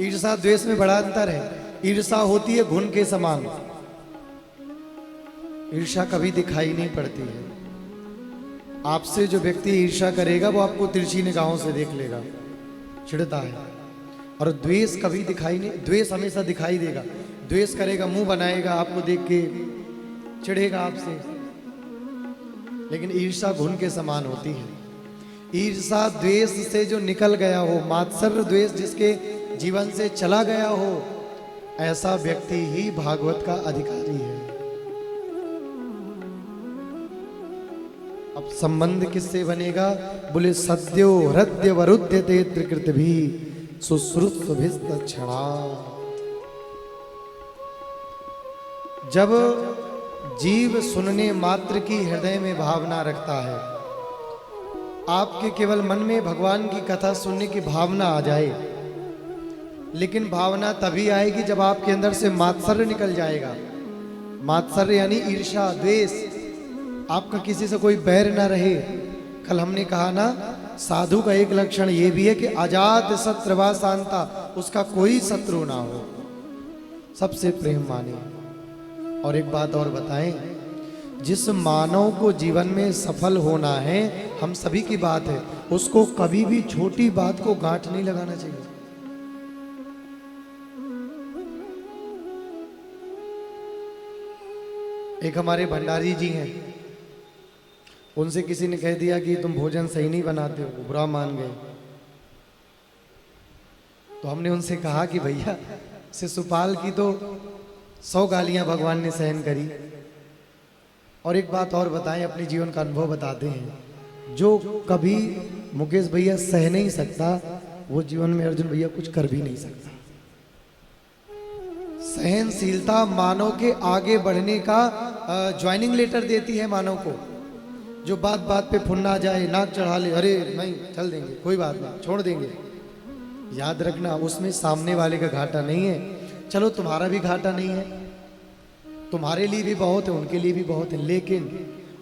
ईर्षा द्वेष में बड़ा अंतर है। ईर्षा होती है घुन के समान, ईर्षा कभी दिखाई नहीं पड़ती है। आपसे जो व्यक्ति ईर्षा करेगा वो आपको तिरछी निगाहों से देख लेगा, चिढ़ता है। और द्वेष कभी दिखाई नहीं, द्वेष हमेशा दिखाई देगा। द्वेष करेगा, मुंह बनाएगा, आपको देख के चिढ़ेगा आपसे। लेकिन ईर्षा घुन के समान होती है। ईर्षा द्वेष से जो निकल गया हो, मात्सर्य द्वेष जिसके जीवन से चला गया हो, ऐसा व्यक्ति ही भागवत का अधिकारी है। अब संबंध किससे बनेगा? बोले सद्यो हृदय वरुध्यते त्रिकृत भी शुश्रूषभिस्तक्षणा। जब जीव सुनने मात्र की हृदय में भावना रखता है, आपके केवल मन में भगवान की कथा सुनने की भावना आ जाए, लेकिन भावना तभी आएगी जब आपके अंदर से मात्सर्य निकल जाएगा। मात्सर्य यानी ईर्ष्या द्वेष, आपका किसी से कोई बैर ना रहे। कल हमने कहा ना, साधु का एक लक्षण ये भी है कि अजात शत्रुवा शांता, उसका कोई शत्रु ना हो, सबसे प्रेम माने। और एक बात और बताएं, जिस मानव को जीवन में सफल होना है, हम सभी की बात है, उसको कभी भी छोटी बात को गांठ नहीं लगाना चाहिए। एक हमारे भंडारी जी हैं, उनसे किसी ने कह दिया कि तुम भोजन सही नहीं बनाते हो, बुरा मान गए। तो हमने उनसे कहा कि भैया शिशुपाल की तो 100 गालियां भगवान ने सहन करी। और एक बात और बताएं, अपने जीवन का अनुभव बताते हैं, जो कभी मुकेश भैया सह नहीं सकता, वो जीवन में अर्जुन भैया कुछ कर भी नहीं सकता। सहनशीलता मानव के आगे बढ़ने का ज्वाइनिंग लेटर देती है मानव को। जो बात बात पे फुन्ना जाए, नाक चढ़ा ले, अरे नहीं चल देंगे, कोई बात नहीं, छोड़ देंगे, याद रखना उसमें सामने वाले का घाटा नहीं है। चलो तुम्हारा भी घाटा नहीं है, तुम्हारे लिए भी बहुत है, उनके लिए भी बहुत है। लेकिन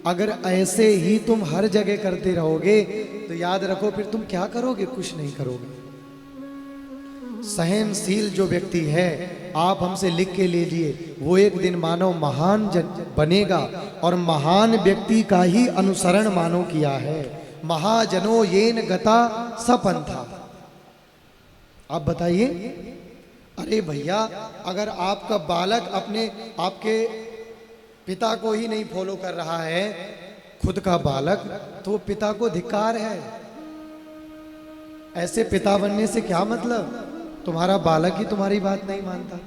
अगर ऐसे ही तुम हर जगह करते रहोगे तो याद रखो फिर तुम क्या करोगे? कुछ नहीं करोगे। सहनशील जो व्यक्ति है, आप हमसे लिख के ले लिए, वो एक दिन मानव महान बनेगा। और महान व्यक्ति का ही अनुसरण मानव किया है। महाजनो येन गता सपंथा। आप बताइए, अरे भैया अगर आपका बालक आपके पिता को ही नहीं फॉलो कर रहा है, खुद का बालक, तो पिता को धिक्कार है। ऐसे पिता बनने से क्या मतलब? तुम्हारा बालक ही तुम्हारी बात नहीं मानता।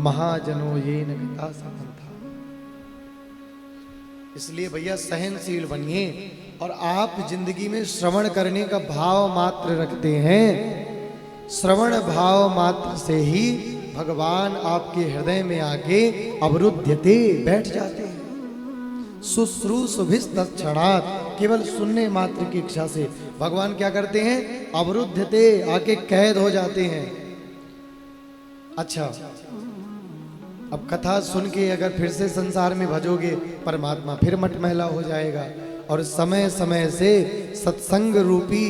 महाजनो येन गता सपंथा। इसलिए भैया सहनशील बनिए। और आप जिंदगी में श्रवण करने का भाव मात्र रखते हैं, श्रवण भाव मात्र से ही भगवान आपके हृदय में आके अवरुध्यते बैठ जाते हैं। शुश्रूषभिस्तक्षणात्, केवल सुनने मात्र की इच्छा से भगवान क्या करते हैं? अवरुद्धते, आके कैद हो जाते हैं। अच्छा, अब कथा सुन के अगर फिर से संसार में भजोगे, परमात्मा फिर मटमैला हो जाएगा। और समय समय से सत्संग रूपी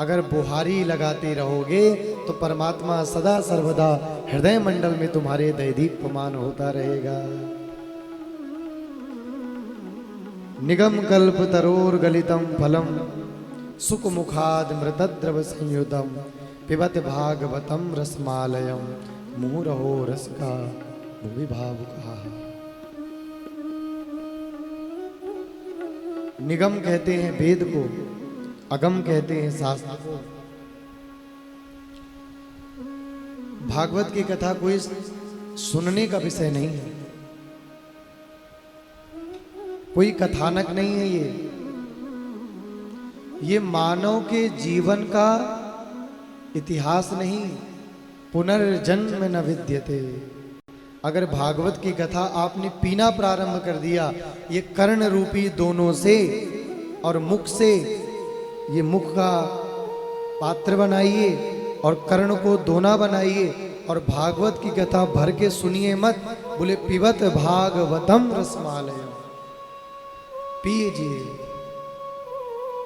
अगर बुहारी लगाते रहोगे तो परमात्मा सदा सर्वदा हृदय मंडल में तुम्हारे दैदीप्यमान होता रहेगा। निगम कल्प तरोर गलितम फलम सुख मुखाद मृतद्रव संयुतम पिबत भागवतम रसमालयम मुहुरहो रस का भूमि भावुका। निगम कहते हैं वेद को, अगम कहते हैं शास्त्र को। भागवत की कथा कोई सुनने का विषय नहीं है, कोई कथानक नहीं है। ये मानव के जीवन का इतिहास नहीं। पुनर्जन्म न विद्यते। अगर भागवत की कथा आपने पीना प्रारंभ कर दिया, ये कर्ण रूपी दोनों से और मुख से, ये मुख का पात्र बनाइए और कर्ण को दोना बनाइए और भागवत की कथा भर के सुनिए मत। बोले पिबत भागवतम रसमालय, पीजिए।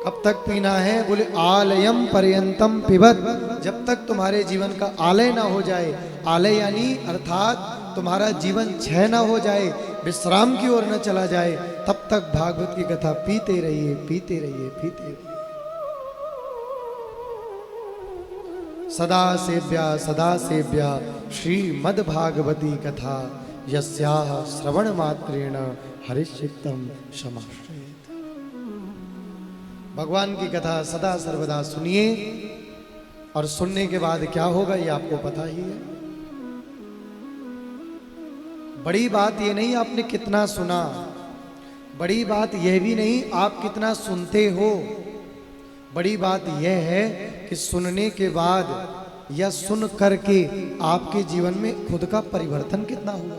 कब तक पीना है? बोले आलयम पर्यंतम पिबत, जब तक तुम्हारे जीवन का आलय ना हो जाए। आलय यानी अर्थात तुम्हारा जीवन क्षय ना हो जाए, विश्राम की ओर न चला जाए, तब तक भागवत की कथा पीते रहिए, पीते रहिए, पीते रहिए। सदा सेव्या श्रीमद् भागवती कथा, यस्याः श्रवण मात्रेण हरिचित्तम समाश्रयेत्। भगवान की कथा सदा सर्वदा सुनिए, और सुनने के बाद क्या होगा ये आपको पता ही है। बड़ी बात ये नहीं आपने कितना सुना, बड़ी बात यह भी नहीं आप कितना सुनते हो। बड़ी बात यह है कि सुनने के बाद या सुन करके आपके जीवन में खुद का परिवर्तन कितना हुआ।